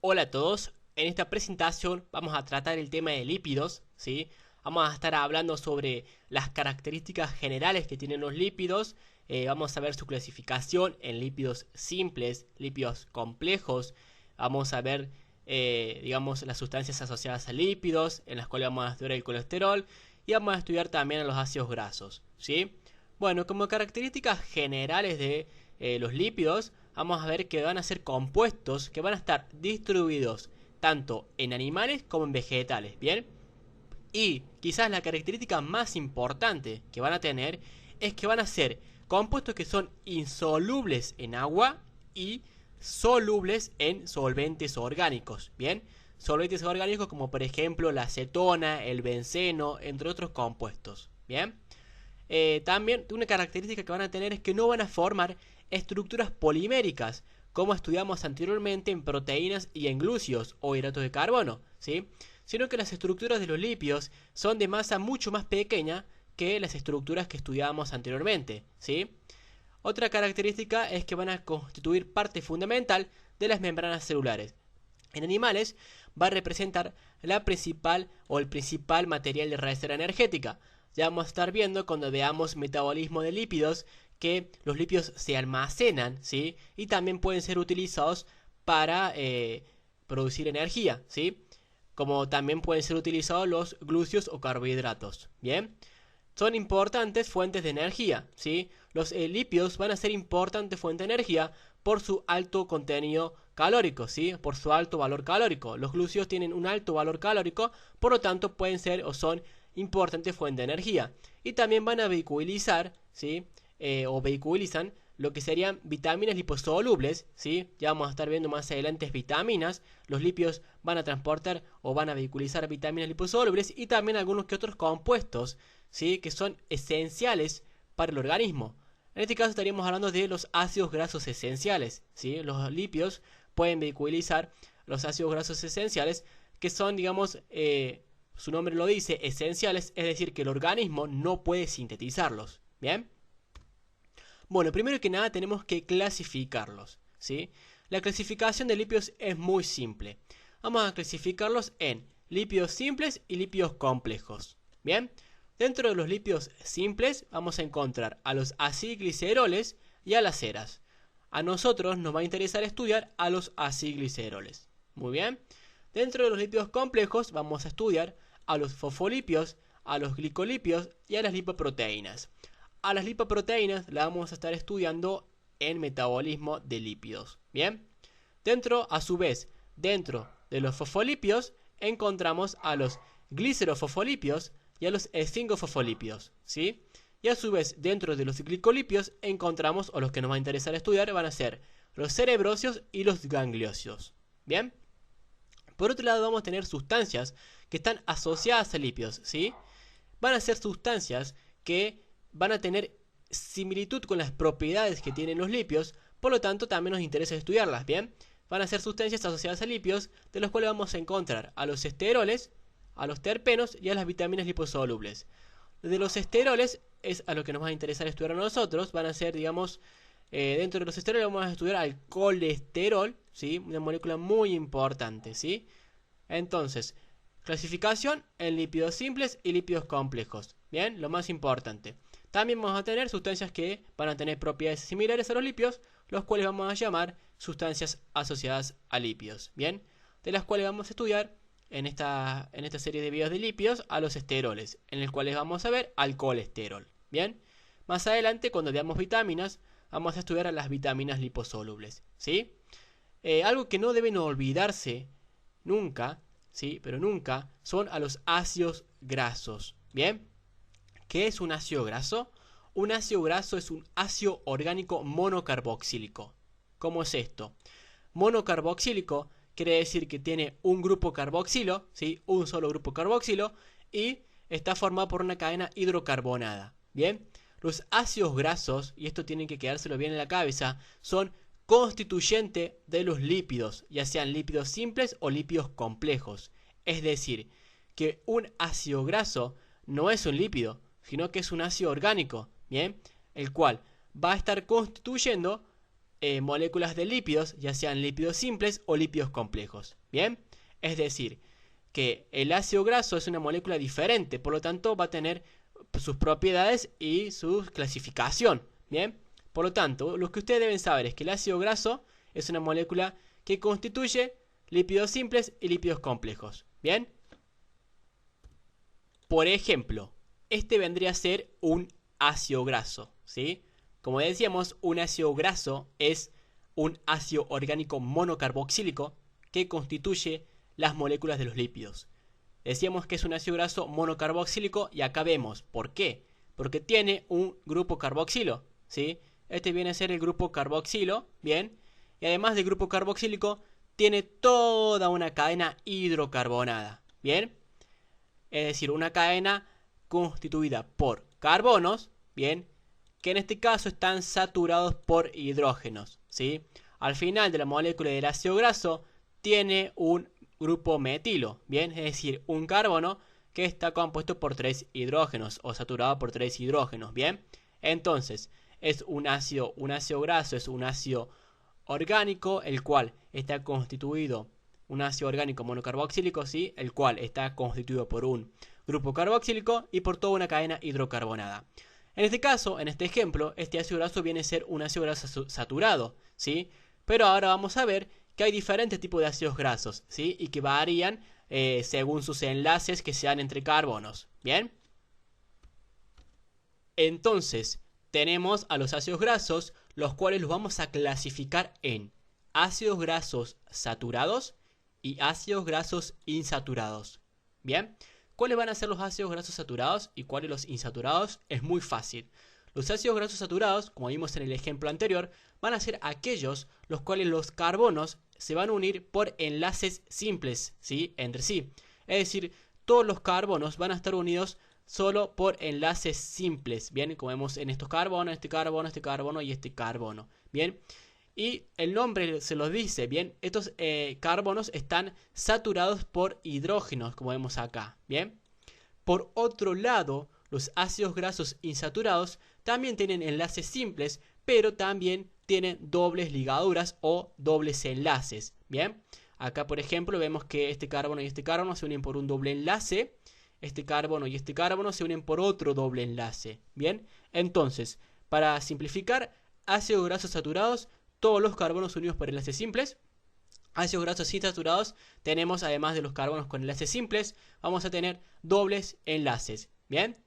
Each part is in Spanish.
Hola a todos, en esta presentación vamos a tratar el tema de lípidos, ¿sí? Vamos a estar hablando sobre las características generales que tienen los lípidos, vamos a ver su clasificación en lípidos simples, lípidos complejos, vamos a ver, digamos, las sustancias asociadas a lípidos, en las cuales vamos a estudiar el colesterol, y vamos a estudiar también los ácidos grasos, ¿sí? Bueno, como características generales de los lípidos, vamos a ver que van a ser compuestos que van a estar distribuidos tanto en animales como en vegetales, ¿bien? Y quizás la característica más importante que van a tener es que van a ser compuestos que son insolubles en agua y solubles en solventes orgánicos, ¿bien? Solventes orgánicos como por ejemplo la acetona, el benceno, entre otros compuestos, ¿bien? También una característica que van a tener es que no van a formar estructuras poliméricas, como estudiamos anteriormente en proteínas y en glúcidos o hidratos de carbono, ¿sí? Sino que las estructuras de los lípidos son de masa mucho más pequeña que las estructuras que estudiábamos anteriormente, ¿sí? Otra característica es que van a constituir parte fundamental de las membranas celulares. En animales va a representar la principal o el principal material de reserva energética. Ya vamos a estar viendo cuando veamos metabolismo de lípidos que los lípidos se almacenan, ¿sí? Y también pueden ser utilizados para producir energía, ¿sí? Como también pueden ser utilizados los glúcidos o carbohidratos, ¿bien? Son importantes fuentes de energía, ¿sí? Los lípidos van a ser importantes fuentes de energía por su alto contenido calórico, ¿sí? Por su alto valor calórico. Los glúcidos tienen un alto valor calórico, por lo tanto pueden ser o son importantes fuentes de energía. Y también van a vehiculizar, ¿sí? O vehiculizan lo que serían vitaminas liposolubles, ¿sí? Ya vamos a estar viendo más adelante vitaminas. Los lípidos van a transportar o van a vehiculizar vitaminas liposolubles y también algunos que otros compuestos, ¿sí? Que son esenciales para el organismo. En este caso estaríamos hablando de los ácidos grasos esenciales, ¿sí? Los lípidos pueden vehiculizar los ácidos grasos esenciales que son, digamos, su nombre lo dice, esenciales, es decir, que el organismo no puede sintetizarlos, ¿bien? Bueno, primero que nada tenemos que clasificarlos, ¿sí? La clasificación de lípidos es muy simple. Vamos a clasificarlos en lípidos simples y lípidos complejos, ¿bien? Dentro de los lípidos simples vamos a encontrar a los acilgliceroles y a las ceras. A nosotros nos va a interesar estudiar a los acilgliceroles. Muy bien. Dentro de los lípidos complejos vamos a estudiar a los fosfolípidos, a los glicolípidos y a las lipoproteínas. A las lipoproteínas las vamos a estar estudiando en metabolismo de lípidos. Bien. A su vez, dentro de los fosfolípidos encontramos a los glicerofosfolípidos y a los esfingofosfolípidos, ¿sí? Y a su vez, dentro de los glicolípidos encontramos, o los que nos va a interesar estudiar, van a ser los cerebróseos y los ganglióseos. ¿Bien? Por otro lado, vamos a tener sustancias que están asociadas a lípidos, ¿sí? Van a ser sustancias que van a tener similitud con las propiedades que tienen los lípidos, por lo tanto, también nos interesa estudiarlas, ¿bien? Van a ser sustancias asociadas a lípidos, de los cuales vamos a encontrar a los esteroles, a los terpenos y a las vitaminas liposolubles. De los esteroles es a lo que nos va a interesar estudiar a nosotros. Van a ser, digamos, dentro de los esteroles vamos a estudiar al colesterol, ¿sí? Una molécula muy importante, ¿sí? Entonces, clasificación en lípidos simples y lípidos complejos. Bien, lo más importante. También vamos a tener sustancias que van a tener propiedades similares a los lípidos, los cuales vamos a llamar sustancias asociadas a lípidos. Bien, de las cuales vamos a estudiar en esta serie de videos de lípidos a los esteroles, en los cuales vamos a ver al colesterol. Bien, más adelante cuando veamos vitaminas, vamos a estudiar a las vitaminas liposolubles, ¿sí? Algo que no deben olvidarse nunca, ¿sí? Pero nunca, son a los ácidos grasos. Bien, ¿qué es un ácido graso? Un ácido graso es un ácido orgánico monocarboxílico. ¿Cómo es esto? Monocarboxílico quiere decir que tiene un grupo carboxilo, ¿sí? Un solo grupo carboxilo, y está formado por una cadena hidrocarbonada. Bien, los ácidos grasos, y esto tienen que quedárselo bien en la cabeza, son constituyentes de los lípidos, ya sean lípidos simples o lípidos complejos. Es decir, que un ácido graso no es un lípido, sino que es un ácido orgánico, ¿bien? El cual va a estar constituyendo moléculas de lípidos, ya sean lípidos simples o lípidos complejos. Bien, es decir, que el ácido graso es una molécula diferente, por lo tanto va a tener sus propiedades y su clasificación. Bien, por lo tanto, lo que ustedes deben saber es que el ácido graso es una molécula que constituye lípidos simples y lípidos complejos. Bien, por ejemplo, este vendría a ser un ácido graso, ¿sí? Como decíamos, un ácido graso es un ácido orgánico monocarboxílico que constituye las moléculas de los lípidos. Decíamos que es un ácido graso monocarboxílico y acá vemos por qué. Porque tiene un grupo carboxilo, ¿sí? Este viene a ser el grupo carboxilo, ¿bien? Y además del grupo carboxílico, tiene toda una cadena hidrocarbonada, ¿bien? Es decir, una cadena constituida por carbonos, ¿bien? Que en este caso están saturados por hidrógenos, ¿sí? Al final de la molécula del ácido graso tiene un grupo metilo, ¿bien? Es decir, un carbono que está compuesto por 3 hidrógenos o saturado por 3 hidrógenos, ¿bien? Entonces, es un ácido graso, es un ácido orgánico, el cual está constituido, un ácido orgánico monocarboxílico, ¿sí? El cual está constituido por un grupo carboxílico y por toda una cadena hidrocarbonada. En este caso, en este ejemplo, este ácido graso viene a ser un ácido graso saturado, ¿sí? Pero ahora vamos a ver que hay diferentes tipos de ácidos grasos, ¿sí? Y que varían según sus enlaces que se dan entre carbonos, ¿bien? Entonces, tenemos a los ácidos grasos, los cuales los vamos a clasificar en ácidos grasos saturados y ácidos grasos insaturados, ¿bien? ¿Cuáles van a ser los ácidos grasos saturados y cuáles los insaturados? Es muy fácil. Los ácidos grasos saturados, como vimos en el ejemplo anterior, van a ser aquellos los cuales los carbonos se van a unir por enlaces simples, ¿sí? Entre sí. Es decir, todos los carbonos van a estar unidos solo por enlaces simples, ¿bien? Como vemos en estos carbonos, este carbono, este carbono y este carbono, ¿bien? Y el nombre se los dice, ¿bien? Estos carbonos están saturados por hidrógenos, como vemos acá, ¿bien? Por otro lado, los ácidos grasos insaturados también tienen enlaces simples, pero también tienen dobles ligaduras o dobles enlaces, ¿bien? Acá, por ejemplo, vemos que este carbono y este carbono se unen por un doble enlace, este carbono y este carbono se unen por otro doble enlace, ¿bien? Entonces, para simplificar, ácidos grasos saturados, todos los carbonos unidos por enlaces simples. Ácidos grasos insaturados, tenemos además de los carbonos con enlaces simples, vamos a tener dobles enlaces, ¿bien?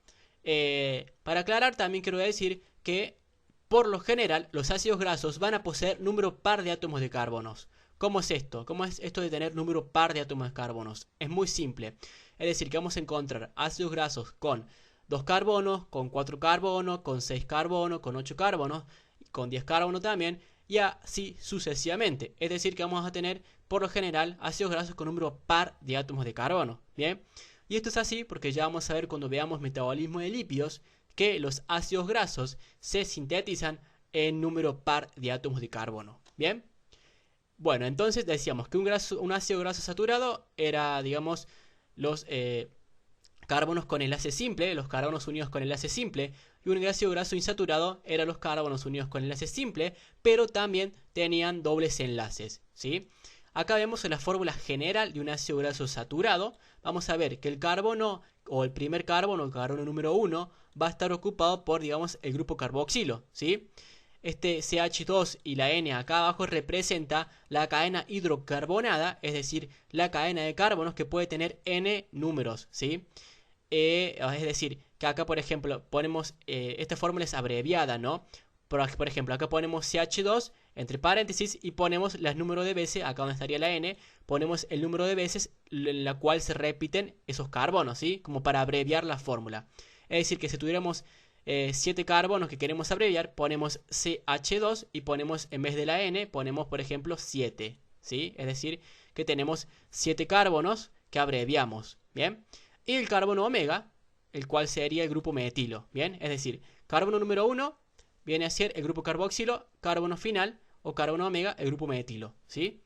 Para aclarar, también quiero decir que por lo general los ácidos grasos van a poseer número par de átomos de carbonos. ¿Cómo es esto? ¿Cómo es esto de tener número par de átomos de carbonos? Es muy simple. Es decir, que vamos a encontrar ácidos grasos con 2 carbonos, con 4 carbonos, con 6 carbonos, con 8 carbonos, con 10 carbonos también, y así sucesivamente. Es decir, que vamos a tener, por lo general, ácidos grasos con número par de átomos de carbono. ¿Bien? Y esto es así porque ya vamos a ver cuando veamos metabolismo de lípidos que los ácidos grasos se sintetizan en número par de átomos de carbono. ¿Bien? Bueno, entonces decíamos que un ácido graso saturado era, digamos, los carbonos con enlace simple, los carbonos unidos con enlace simple, y un ácido graso insaturado eran los carbonos unidos con enlace simple, pero también tenían dobles enlaces, ¿sí? Acá vemos en la fórmula general de un ácido graso saturado, vamos a ver que el carbono o el primer carbono, el carbono número 1, va a estar ocupado por, digamos, el grupo carboxilo, ¿sí? Este CH2 y la N acá abajo representa la cadena hidrocarbonada, es decir, la cadena de carbonos que puede tener N números, ¿sí? Es decir, que acá, por ejemplo, ponemos, esta fórmula es abreviada, ¿no? Por ejemplo, acá ponemos CH2 entre paréntesis y ponemos los números de veces, acá donde estaría la N, ponemos el número de veces en la cual se repiten esos carbonos, ¿sí? Como para abreviar la fórmula. Es decir, que si tuviéramos 7 carbonos que queremos abreviar, ponemos CH2 y ponemos, en vez de la N, ponemos, por ejemplo, 7, ¿sí? Es decir, que tenemos 7 carbonos que abreviamos, ¿bien? Y el carbono omega, el cual sería el grupo metilo, ¿bien? Es decir, carbono número 1 viene a ser el grupo carboxilo, carbono final o carbono omega, el grupo metilo, ¿sí?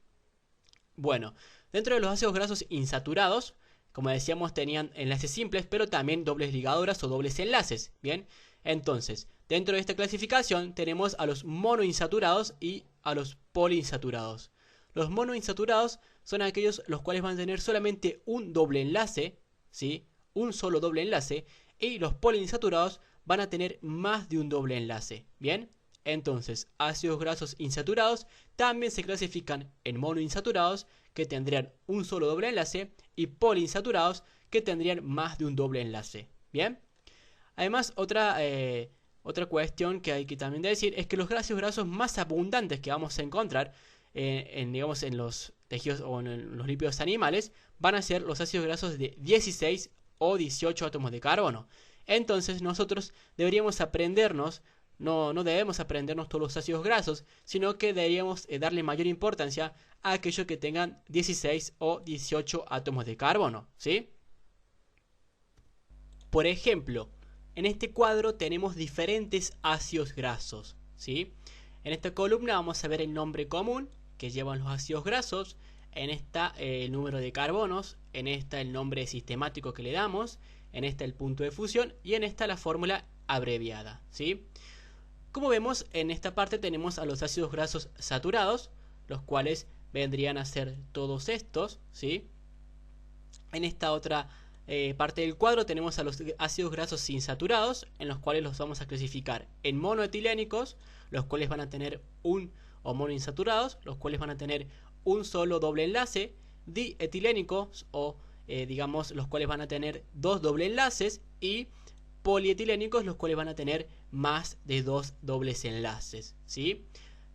Bueno, dentro de los ácidos grasos insaturados, como decíamos, tenían enlaces simples, pero también dobles ligaduras o dobles enlaces, ¿bien? Entonces, Dentro de esta clasificación tenemos a los monoinsaturados y a los poliinsaturados. Los monoinsaturados son aquellos los cuales van a tener solamente un doble enlace, ¿sí? Un solo doble enlace, y los poliinsaturados van a tener más de un doble enlace. Bien, entonces ácidos grasos insaturados también se clasifican en monoinsaturados, que tendrían un solo doble enlace, y poliinsaturados, que tendrían más de un doble enlace. Bien, además otra cuestión que hay que también decir es que los ácidos grasos más abundantes que vamos a encontrar digamos, en los tejidos o en los lípidos animales van a ser los ácidos grasos de 16 o 18 átomos de carbono. Entonces nosotros deberíamos aprendernos, no debemos aprendernos todos los ácidos grasos, sino que deberíamos darle mayor importancia a aquellos que tengan 16 o 18 átomos de carbono, ¿sí? Por ejemplo, en este cuadro tenemos diferentes ácidos grasos, ¿sí? En esta columna vamos a ver el nombre común que llevan los ácidos grasos, en esta el número de carbonos, en esta el nombre sistemático que le damos, en esta el punto de fusión y en esta la fórmula abreviada, ¿sí? Como vemos, en esta parte tenemos a los ácidos grasos saturados, los cuales vendrían a ser todos estos, ¿sí? En esta otra parte del cuadro tenemos a los ácidos grasos insaturados, en los cuales los vamos a clasificar en monoetilénicos, los cuales van a tener o monoinsaturados, los cuales van a tener un solo doble enlace, dietilénicos o digamos los cuales van a tener dos doble enlaces, y polietilénicos, los cuales van a tener más de dos dobles enlaces, ¿sí?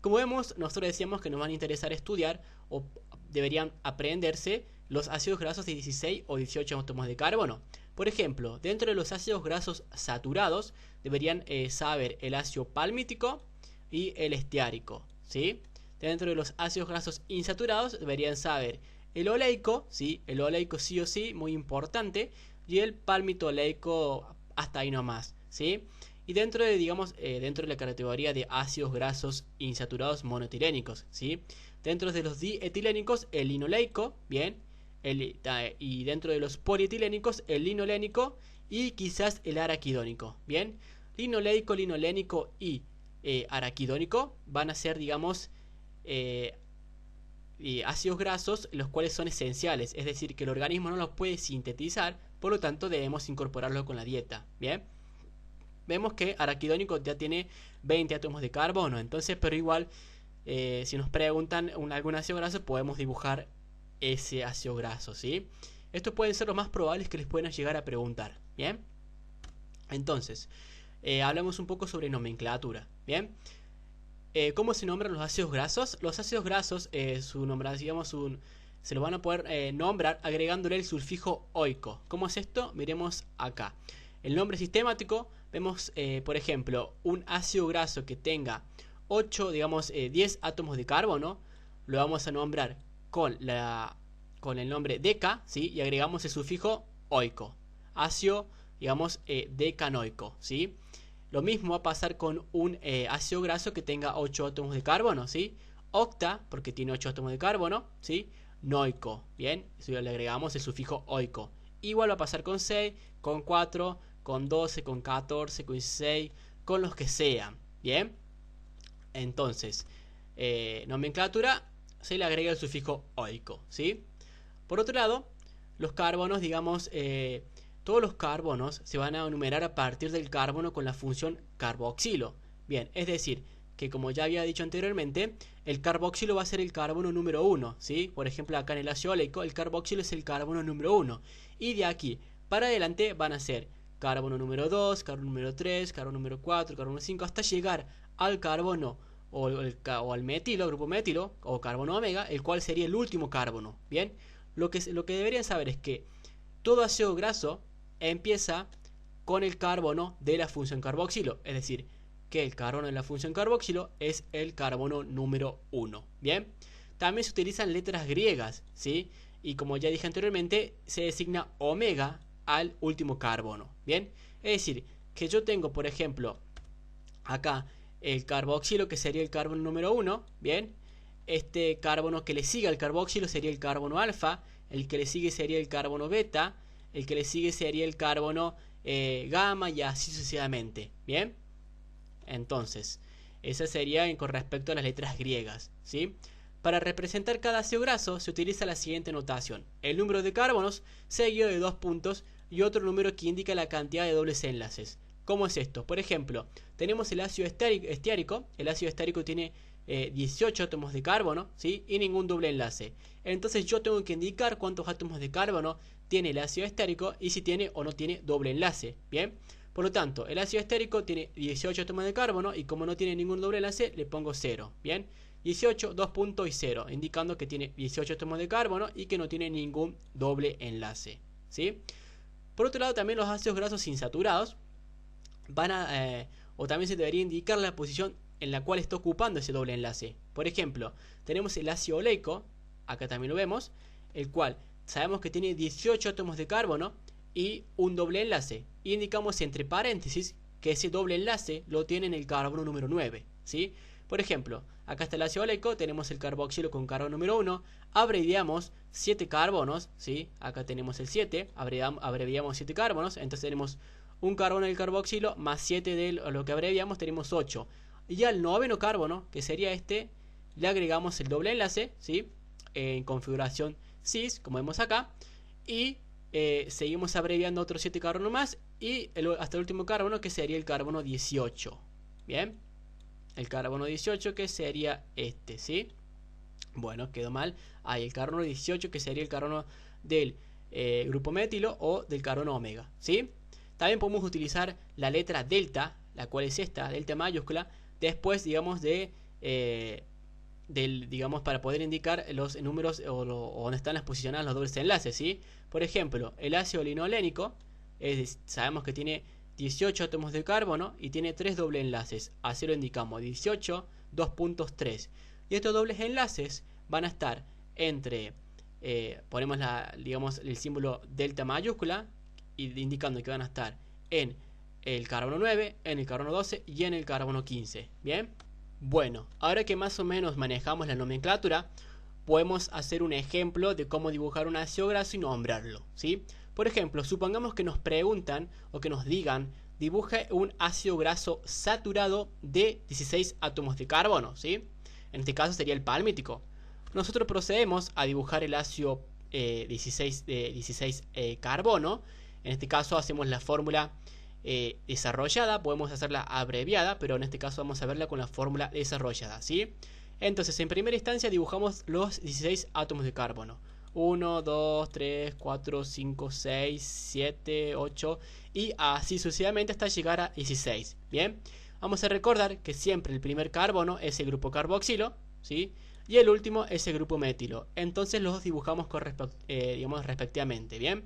Como vemos, nosotros decíamos que nos van a interesar estudiar o deberían aprenderse los ácidos grasos de 16 o 18 átomos de carbono. Por ejemplo, dentro de los ácidos grasos saturados deberían saber el ácido palmítico y el esteárico, ¿sí? Dentro de los ácidos grasos insaturados deberían saber el oleico, ¿sí? El oleico sí o sí, muy importante, y el palmito-oleico hasta ahí nomás, ¿sí? Y dentro de, digamos, dentro de la categoría de ácidos grasos insaturados monoetilénicos, ¿sí? Dentro de los dietilénicos, el linoleico, ¿bien? Y dentro de los polietilénicos, el linolénico y quizás el araquidónico, ¿bien? Linoleico, linolénico y araquidónico van a ser, digamos, ácidos grasos, los cuales son esenciales, es decir, que el organismo no los puede sintetizar, por lo tanto debemos incorporarlo con la dieta, ¿bien? Vemos que araquidónico ya tiene 20 átomos de carbono, entonces, pero igual, si nos preguntan algún ácido graso, podemos dibujar ese ácido graso, ¿sí? Estos pueden ser los más probables que les puedan llegar a preguntar, ¿bien? Entonces, hablamos un poco sobre nomenclatura, ¿bien? ¿Cómo se nombran los ácidos grasos? Los ácidos grasos, su nombre, digamos, se lo van a poder nombrar agregándole el sufijo oico. ¿Cómo es esto? Miremos acá. El nombre sistemático, vemos, por ejemplo, un ácido graso que tenga 8, digamos, 10 átomos de carbono, lo vamos a nombrar con el nombre deca, ¿sí? Y agregamos el sufijo oico. Ácido, digamos, decanoico, ¿sí? Lo mismo va a pasar con un ácido graso que tenga 8 átomos de carbono, ¿sí? Octa, porque tiene 8 átomos de carbono, ¿sí? Noico, ¿bien? Eso ya le agregamos el sufijo oico. Igual va a pasar con 6, con 4, con 12, con 14, con 16, con los que sean, ¿bien? Entonces, nomenclatura, se le agrega el sufijo oico, ¿sí? Por otro lado, los carbonos, digamos, todos los carbonos se van a enumerar a partir del carbono con la función carboxilo. Bien, es decir, que como ya había dicho anteriormente, el carboxilo va a ser el carbono número 1, ¿sí? Por ejemplo, acá en el ácido oleico, el carboxilo es el carbono número 1. Y de aquí para adelante van a ser carbono número 2, carbono número 3, carbono número 4, carbono número 5, hasta llegar al carbono o al metilo, grupo metilo, o carbono omega, el cual sería el último carbono. Bien, lo que deberían saber es que todo ácido graso empieza con el carbono de la función carboxilo, es decir, que el carbono de la función carboxilo es el carbono número 1. Bien, también se utilizan letras griegas, ¿sí? Y como ya dije anteriormente, se designa omega al último carbono. Bien, es decir, que yo tengo, por ejemplo, acá el carboxilo, que sería el carbono número 1, bien, este carbono que le sigue al carboxilo sería el carbono alfa, el que le sigue sería el carbono beta, el que le sigue sería el carbono gamma, y así sucesivamente. Bien, Entonces, esa sería con respecto a las letras griegas, ¿sí? Para representar cada ácido graso se utiliza la siguiente notación: el número de carbonos seguido de 2 puntos y otro número que indica la cantidad de dobles enlaces. ¿Cómo es esto? Por ejemplo, tenemos el ácido esteárico. El ácido esteárico tiene 18 átomos de carbono, ¿sí? Y ningún doble enlace. Entonces yo tengo que indicar cuántos átomos de carbono tiene el ácido esteárico y si tiene o no tiene doble enlace. Bien, por lo tanto, el ácido esteárico tiene 18 átomos de carbono y como no tiene ningún doble enlace, le pongo 0. Bien, 18, 2 puntos y 0, indicando que tiene 18 átomos de carbono y que no tiene ningún doble enlace, ¿sí? Por otro lado, también los ácidos grasos insaturados van a, o también se debería indicar la posición en la cual está ocupando ese doble enlace. Por ejemplo, tenemos el ácido oleico, acá también lo vemos, el cual sabemos que tiene 18 átomos de carbono y un doble enlace. Y indicamos entre paréntesis que ese doble enlace lo tiene en el carbono número 9, ¿sí? Por ejemplo, acá está el ácido oleico, tenemos el carboxilo con carbono número 1, abreviamos 7 carbonos, ¿sí? Acá tenemos el 7, abreviamos 7 carbonos, entonces tenemos un carbono del carboxilo más 7 de lo que abreviamos, tenemos 8. Y ya al noveno carbono, que sería este, le agregamos el doble enlace, ¿sí? En configuración cis, como vemos acá, y seguimos abreviando otros 7 carbonos más y hasta el último carbono, que sería el carbono 18. Bien, el carbono 18, que sería este, ¿sí? Bueno, quedó mal. Hay el carbono 18, que sería el carbono del grupo metilo o del carbono omega, ¿sí? También podemos utilizar la letra delta, la cual es esta, delta mayúscula, después, digamos, digamos, para poder indicar los números o donde están las posicionadas los dobles enlaces, ¿sí? Por ejemplo, el ácido linolénico, sabemos que tiene 18 átomos de carbono y tiene 3 dobles enlaces. Así lo indicamos: 18, 2 puntos, 3. Y estos dobles enlaces van a estar entre, ponemos digamos, el símbolo delta mayúscula, indicando que van a estar en el carbono 9, en el carbono 12 y en el carbono 15. Bien, bueno, ahora que más o menos manejamos la nomenclatura, podemos hacer un ejemplo de cómo dibujar un ácido graso y nombrarlo, ¿sí? Por ejemplo, supongamos que nos preguntan o que nos digan: dibuja un ácido graso saturado de 16 átomos de carbono, ¿sí? En este caso sería el palmítico. Nosotros procedemos a dibujar el ácido 16 carbono. En este caso hacemos la fórmula desarrollada, podemos hacerla abreviada, pero en este caso vamos a verla con la fórmula desarrollada, ¿sí? Entonces, en primera instancia dibujamos los 16 átomos de carbono. 1, 2, 3, 4, 5, 6, 7, 8 y así sucesivamente hasta llegar a 16. Bien, vamos a recordar que siempre el primer carbono es el grupo carboxilo, ¿sí? Y el último es el grupo metilo. Entonces los dibujamos digamos, respectivamente. Bien,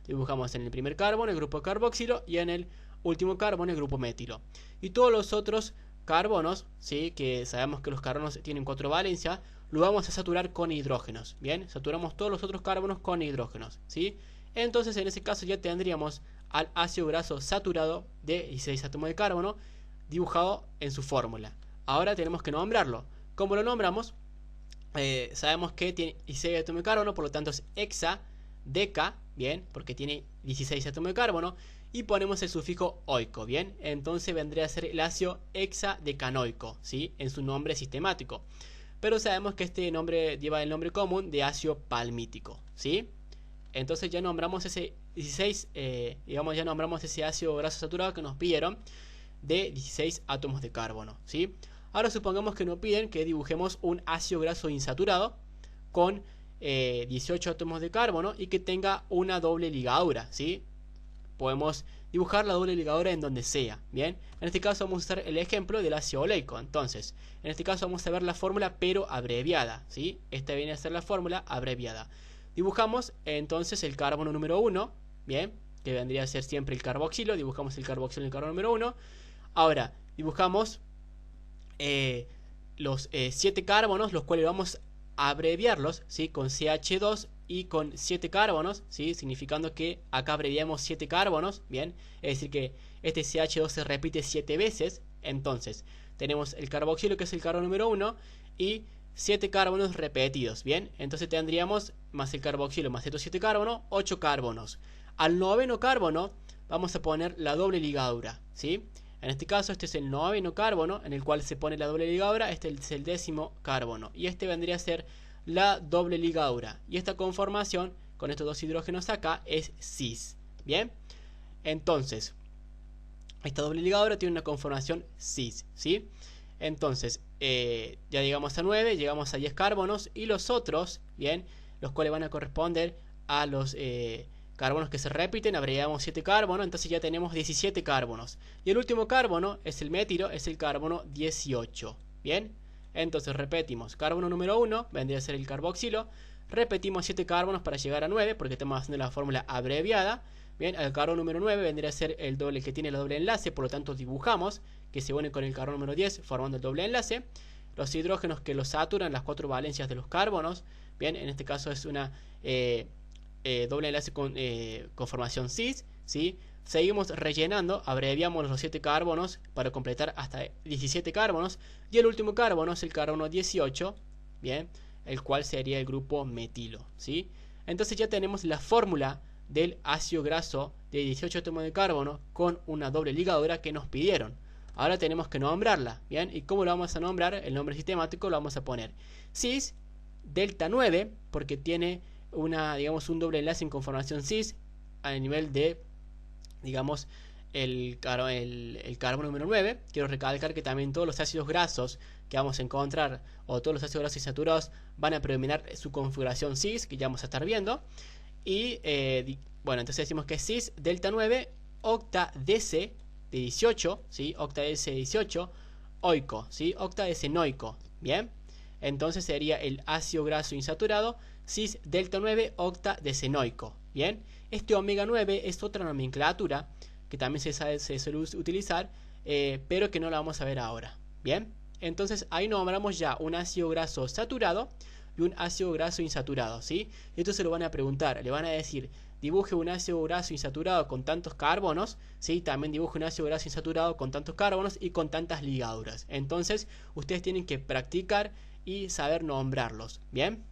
dibujamos en el primer carbono el grupo carboxilo y en el último carbono el grupo metilo. Y todos los otros carbonos, ¿sí? Que sabemos que los carbonos tienen 4 valencias, lo vamos a saturar con hidrógenos. Bien, saturamos todos los otros carbonos con hidrógenos, ¿sí? Entonces en ese caso ya tendríamos al ácido graso saturado de 16 átomos de carbono dibujado en su fórmula. Ahora tenemos que nombrarlo. ¿Cómo lo nombramos? Sabemos que tiene 16 átomos de carbono, por lo tanto es hexadeca, bien, porque tiene 16 átomos de carbono, y ponemos el sufijo oico, bien, entonces vendría a ser el ácido hexadecanoico, ¿sí? En su nombre sistemático. Pero sabemos que este nombre lleva el nombre común de ácido palmítico, ¿sí? Entonces ya nombramos ese 16, digamos, ya nombramos ese ácido graso saturado que nos pidieron de 16 átomos de carbono, ¿sí? Ahora supongamos que nos piden que dibujemos un ácido graso insaturado con 18 átomos de carbono y que tenga una doble ligadura, ¿sí? Podemos dibujar la doble ligadura en donde sea, ¿bien? En este caso vamos a usar el ejemplo del ácido oleico. Entonces, en este caso vamos a ver la fórmula pero abreviada, ¿sí? Esta viene a ser la fórmula abreviada. Dibujamos entonces el carbono número 1, ¿bien? Que vendría a ser siempre el carboxilo. Dibujamos el carboxilo en el carbono número 1. Ahora, dibujamos los 7 carbonos, los cuales vamos a abreviarlos, ¿sí? Con CH2 y con 7 carbonos, ¿sí? Significando que acá abreviamos 7 carbonos, ¿bien? Es decir que este CH2 se repite 7 veces. Entonces, tenemos el carboxilo, que es el carbono número 1, y 7 carbonos repetidos, ¿bien? Entonces tendríamos más el carboxilo más estos 7 carbonos, 8 carbonos. Al noveno carbono vamos a poner la doble ligadura, ¿sí? En este caso, este es el noveno carbono en el cual se pone la doble ligadura. Este es el 10º carbono. Y este vendría a ser la doble ligadura. Y esta conformación, con estos dos hidrógenos acá, es cis. Bien. Entonces, esta doble ligadura tiene una conformación cis, ¿sí? Entonces, ya llegamos a 9, llegamos a 10 carbonos. Y los otros, bien, los cuales van a corresponder a los carbonos que se repiten, abreviamos 7 carbonos, entonces ya tenemos 17 carbonos. Y el último carbono es el metilo, es el carbono 18. Bien, entonces repetimos, carbono número 1 vendría a ser el carboxilo, repetimos 7 carbonos para llegar a 9, porque estamos haciendo la fórmula abreviada. Bien, el carbono número 9 vendría a ser el doble que tiene el doble enlace, por lo tanto dibujamos que se une con el carbono número 10 formando el doble enlace. Los hidrógenos que los saturan, las 4 valencias de los carbonos, bien, en este caso es una doble enlace con conformación cis, ¿sí? Seguimos rellenando, abreviamos los 7 carbonos para completar hasta 17 carbonos. Y el último carbono es el carbono 18, bien, el cual sería el grupo metilo, ¿sí? Entonces ya tenemos la fórmula del ácido graso de 18 átomos de carbono con una doble ligadura que nos pidieron. Ahora tenemos que nombrarla, ¿bien? ¿Y cómo lo vamos a nombrar? El nombre sistemático lo vamos a poner cis delta 9, porque tiene digamos, un doble enlace en conformación cis a nivel de, digamos, el carbono número 9. Quiero recalcar que también todos los ácidos grasos que vamos a encontrar, o todos los ácidos grasos insaturados, van a predominar su configuración cis, que ya vamos a estar viendo. Y bueno, entonces decimos que cis delta 9 octa DC de 18, ¿sí? Octa DC de 18 oico, ¿sí? Octa DC noico, ¿bien? Entonces sería el ácido graso insaturado cis delta 9 octa decenoico. Bien, este omega 9 es otra nomenclatura que también se suele utilizar, pero que no la vamos a ver ahora. Bien, entonces ahí nombramos ya un ácido graso saturado y un ácido graso insaturado, ¿sí? Esto se lo van a preguntar, le van a decir, dibuje un ácido graso insaturado con tantos carbonos, ¿sí? También dibuje un ácido graso insaturado con tantos carbonos y con tantas ligaduras. Entonces ustedes tienen que practicar y saber nombrarlos, ¿bien?